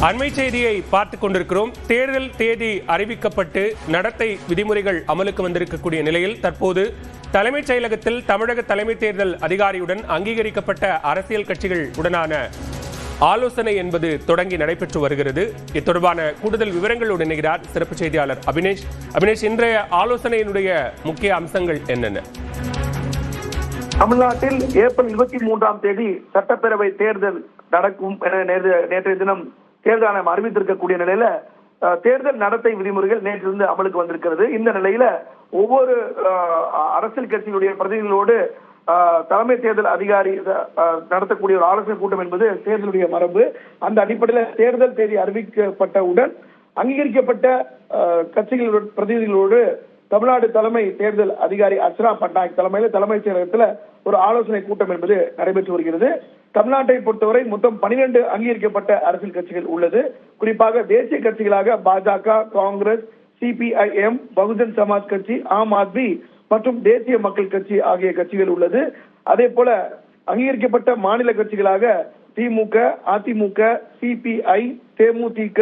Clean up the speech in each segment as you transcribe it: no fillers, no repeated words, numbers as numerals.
அண்மை செய்தியை பார்த்துக் கொண்டிருக்கிறோம். தேர்தல் தேதி அறிவிக்கப்பட்டு நடத்தை விதிமுறைகள் அமலுக்கு வந்திருக்கக்கூடிய நிலையில் தற்போது தலைமைச் செயலகத்தில் தமிழக தலைமை தேர்தல் அதிகாரியுடன் அங்கீகரிக்கப்பட்ட அரசியல் கட்சிகள் உடனான ஆலோசனை என்பது தொடங்கி நடைபெற்று வருகிறது. இது தொடர்பான கூடுதல் விவரங்களோடு இணைகிறார் சிறப்பு செய்தியாளர் அபினேஷ். அபினேஷ், இன்றைய ஆலோசனையினுடைய முக்கிய அம்சங்கள் என்னென்ன? தமிழ்நாட்டில் ஏப்ரல் 23ஆம் தேதி சட்டப்பேரவை தேர்தல் நடக்கும் என நேற்றைய தினம் தேர்தல் ஆணையம் அறிவித்திருக்கக்கூடிய நிலையில தேர்தல் நடத்தை விதிமுறைகள் நேற்றிலிருந்து அமலுக்கு வந்திருக்கிறது. இந்த நிலையில ஒவ்வொரு அரசியல் கட்சிகளுடைய பிரதிநிதிகளோடு தலைமை தேர்தல் அதிகாரி நடத்தக்கூடிய ஒரு ஆலோசனை கூட்டம் என்பது தேர்தலுடைய மரபு. அந்த அடிப்படையில் தேர்தல் தேதி அறிவிக்கப்பட்டவுடன் அங்கீகரிக்கப்பட்ட கட்சிகளோட பிரதிநிதிகளோடு தமிழ்நாடு தலைமை தேர்தல் அதிகாரி அர்ச்சனா பட்நாயக் தலைமையில் தலைமைச் செயலகத்தில் ஒரு ஆலோசனை கூட்டம் என்பது நடைபெற்று வருகிறது. தமிழ்நாட்டை பொறுத்தவரை மொத்தம் 12 அங்கீகரிக்கப்பட்ட அரசியல் கட்சிகள் உள்ளது. குறிப்பாக தேசிய கட்சிகளாக பாஜக, காங்கிரஸ், சிபிஐஎம், பகுஜன் சமாஜ் கட்சி, ஆம் ஆத்மி மற்றும் தேசிய மக்கள் கட்சி ஆகிய கட்சிகள் உள்ளது. அதே போல அங்கீகரிக்கப்பட்ட மாநில கட்சிகளாக திமுக, அதிமுக, சிபிஐ, தேமுதிக,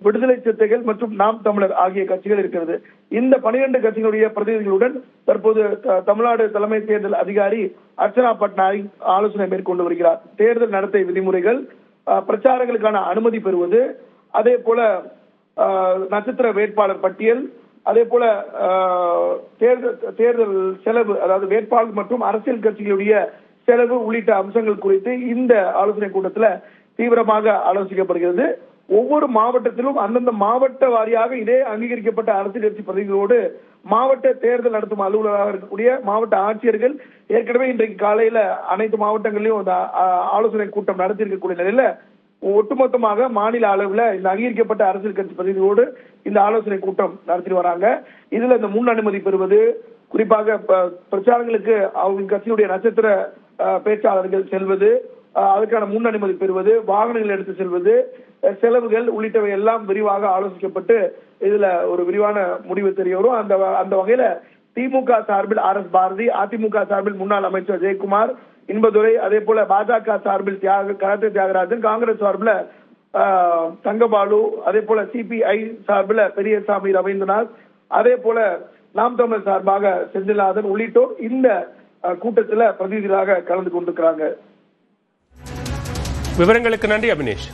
விடுதலை சிறுத்தைகள் மற்றும் நாம் தமிழர் ஆகிய கட்சிகள் இருக்கிறது. இந்த 12 கட்சிகளுடைய பிரதிநிதிகளுடன் தற்போது தமிழ்நாடு தலைமை தேர்தல் அதிகாரி அர்ச்சனா பட்நாயக் ஆலோசனை மேற்கொண்டு வருகிறார். தேர்தல் நடத்தை விதிமுறைகள், பிரச்சாரங்களுக்கான அனுமதி பெறுவது, அதே போல நட்சத்திர வேட்பாளர் பட்டியல், அதே போல தேர்தல் செலவு, அதாவது வேட்பாளர் மற்றும் அரசியல் கட்சிகளுடைய செலவு உள்ளிட்ட அம்சங்கள் குறித்து இந்த ஆலோசனை கூட்டத்தில் தீவிரமாக ஆலோசிக்கப்படுகிறது. ஒவ்வொரு மாவட்டத்திலும் அந்தந்த மாவட்ட வாரியாக இதே அங்கீகரிக்கப்பட்ட அரசியல் கட்சி பிரதிநிதிகளோடு மாவட்ட தேர்தல் நடத்தும் அலுவலராக இருக்கக்கூடிய மாவட்ட ஆட்சியர்கள் ஏற்கனவே இன்றைக்கு காலையில அனைத்து மாவட்டங்களிலும் ஆலோசனை கூட்டம் நடத்தி இருக்கக்கூடிய நிலையில ஒட்டுமொத்தமாக மாநில அளவில் இந்த அங்கீகரிக்கப்பட்ட அரசியல் கட்சி பிரதிநிதிகளோடு இந்த ஆலோசனை கூட்டம் நடத்தி வராங்க. இதுல இந்த முன் அனுமதி பெறுவது, குறிப்பாக பிரச்சாரங்களுக்கு அவங்க கட்சியுடைய நட்சத்திர பேச்சாளர்கள் செல்வது, அதுக்கான முன் அனுமதி பெறுவது, வாகனங்கள் எடுத்து செல்வது, செலவுகள் உள்ளிட்டவை எல்லாம் விரிவாக ஆலோசிக்கப்பட்டு இதுல ஒரு விரிவான முடிவு தெரிய வரும். அந்த வகையில திமுக சார்பில் ஆர் எஸ் பாரதி, அதிமுக சார்பில் முன்னாள் அமைச்சர் ஜெயக்குமார், இன்பதுரை, அதே போல பாஜக சார்பில் கராத்தே தியாகராஜன், காங்கிரஸ் சார்பில் தங்கபாலு, அதே போல சிபிஐ சார்பில் பெரியசாமி ரவீந்திரநாத், அதே போல நாம் தமிழர் சார்பாக செந்தில்நாதன் உள்ளிட்டோர் இந்த கூட்டத்தில் பிரதிநிதிகளாக கலந்து கொண்டிருக்கிறாங்க. விவரங்களுக்கு நன்றி அபினேஷ்.